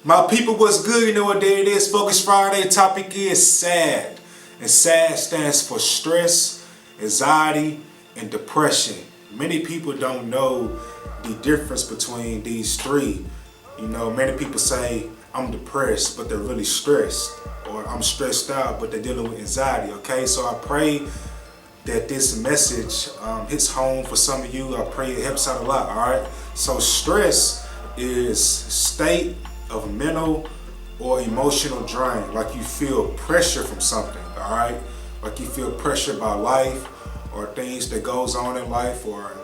My people, what's good? You know what day it is? Focus Friday. Topic is SAD. And SAD stands for stress, anxiety, and depression. Many people don't know the difference between these three. You know, many people say, I'm depressed, but they're really stressed. Or I'm stressed out, but they're dealing with anxiety, okay? So I pray that this message hits home for some of you. I pray it helps out a lot, all right? So stress is state of mental or emotional drain, like you feel pressure from something, all right? Like you feel pressure by life or things that goes on in life or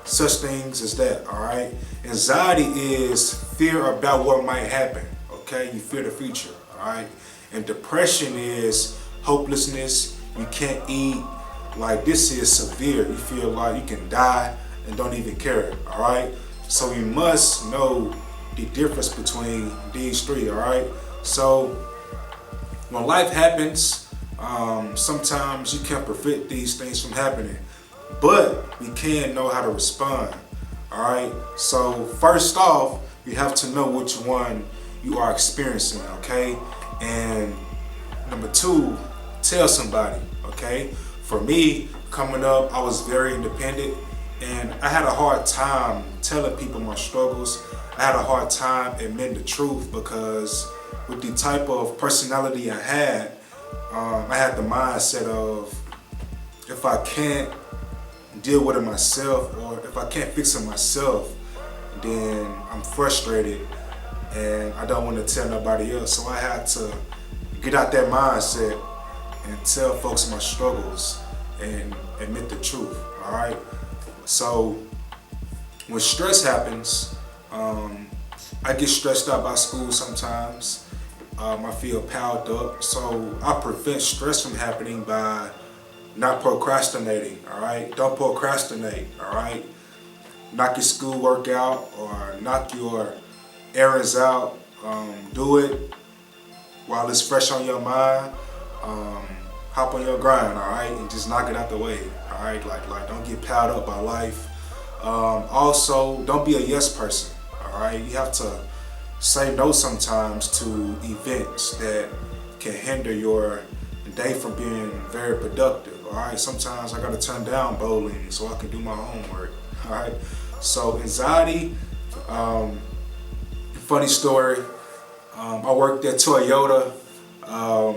such things as that, all right? Anxiety is fear about what might happen, okay? You fear the future, all right? And depression is hopelessness. You can't eat. Like this is severe. You feel like you can die and don't even care, all right? So you must know the difference between these three, all right? So when life happens, sometimes you can't prevent these things from happening, but we can know how to respond, all right? So first off, you have to know which one you are experiencing, okay? And number two, tell somebody, okay? For me, coming up, I was very independent and I had a hard time telling people my struggles. I had a hard time admitting the truth because with the type of personality I had the mindset of if I can't deal with it myself or if I can't fix it myself, then I'm frustrated and I don't want to tell nobody else. So I had to get out that mindset and tell folks my struggles and admit the truth, all right? So when stress happens, I get stressed out by school sometimes. I feel piled up. So I prevent stress from happening by not procrastinating, all right? Don't procrastinate, all right? Knock your schoolwork out or knock your errands out. Do it while it's fresh on your mind. Hop on your grind, all right? And just knock it out the way, all right? Like don't get piled up by life. Also, don't be a yes person, all right? You have to say no sometimes to events that can hinder your day from being very productive, all right? Sometimes I gotta turn down bowling so I can do my homework, all right? So anxiety, funny story, I worked at Toyota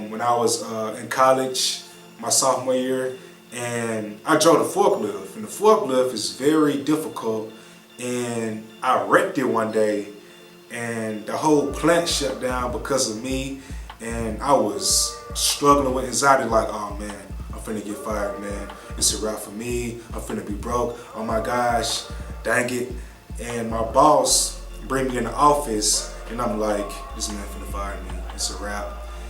when I was in college, my sophomore year, and I drove the forklift, and the forklift is very difficult, and I wrecked it one day, and the whole plant shut down because of me, and I was struggling with anxiety like, oh man, I'm finna get fired, man. It's a wrap for me. I'm finna be broke. Oh my gosh, dang it. And my boss bring me in the office, and I'm like, this man finna fire me. It's a wrap.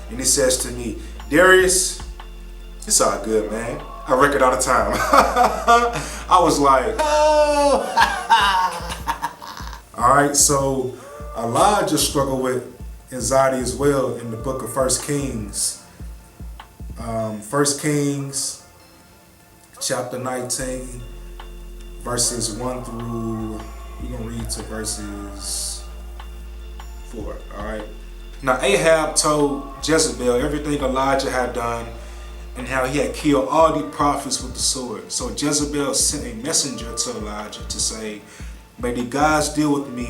And he says to me, Darius, it's all good, man. I wreck it all the time. I was like, oh. All right, so Elijah struggled with anxiety as well in the book of 1 Kings. 1 Kings chapter 19, verses 1 through, we're gonna read to verses 4, all right? Now Ahab told Jezebel everything Elijah had done and how he had killed all the prophets with the sword. So Jezebel sent a messenger to Elijah to say, may the gods deal with me,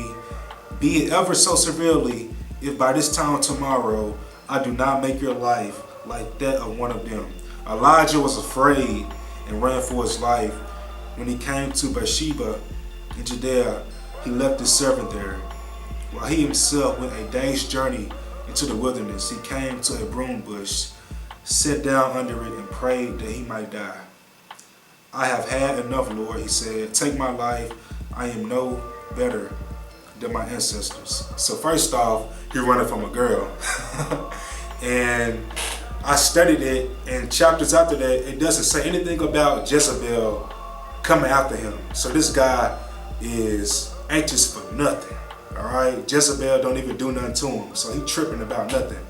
be it ever so severely, if by this time tomorrow I do not make your life like that of one of them. Elijah was afraid and ran for his life. When he came to Bathsheba in Judea, he left his servant there. While he himself went a day's journey into the wilderness, he came to a broom bush, sat down under it, and prayed that he might die. I have had enough, Lord, he said. Take my life. I am no better than my ancestors. So first off, he running from a girl. And I studied it, and chapters after that, it doesn't say anything about Jezebel coming after him. So this guy is anxious for nothing. All right, Jezebel don't even do nothing to him, so he tripping about nothing.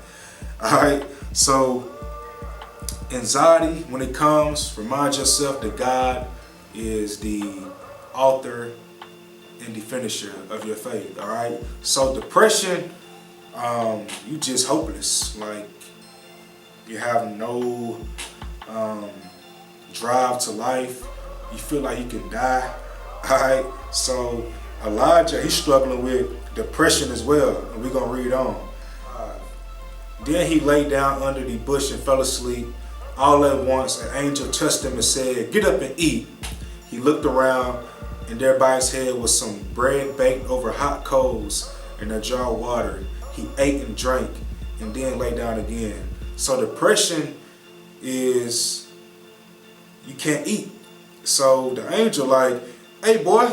All right, so anxiety, when it comes, remind yourself that God is the author and the finisher of your faith. All right, so depression you just hopeless. Like you have no drive to life. You feel like you can die. Alright, so Elijah, he's struggling with depression as well, and we're gonna read on. Then he lay down under the bush and fell asleep. All at once, an angel touched him and said, "Get up and eat." He looked around, and there by his head was some bread baked over hot coals and a jar of water. He ate and drank, and then lay down again. So depression is you can't eat. So the angel like, "Hey boy,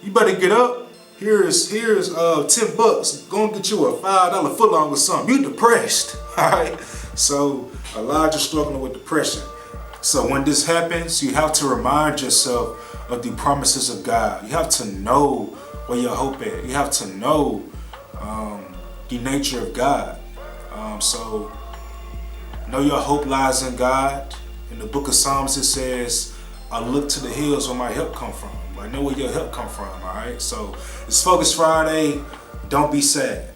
you better get up. Here's $10. Go and get you a $5 footlong or something. You depressed." Alright? So Elijah's struggling with depression. So when this happens, you have to remind yourself of the promises of God. You have to know where your hope is. You have to know the nature of God. So know your hope lies in God. In the book of Psalms it says, "I look to the hills where my help come from." I know where your help come from, all right? So it's Focus Friday. Don't be sad.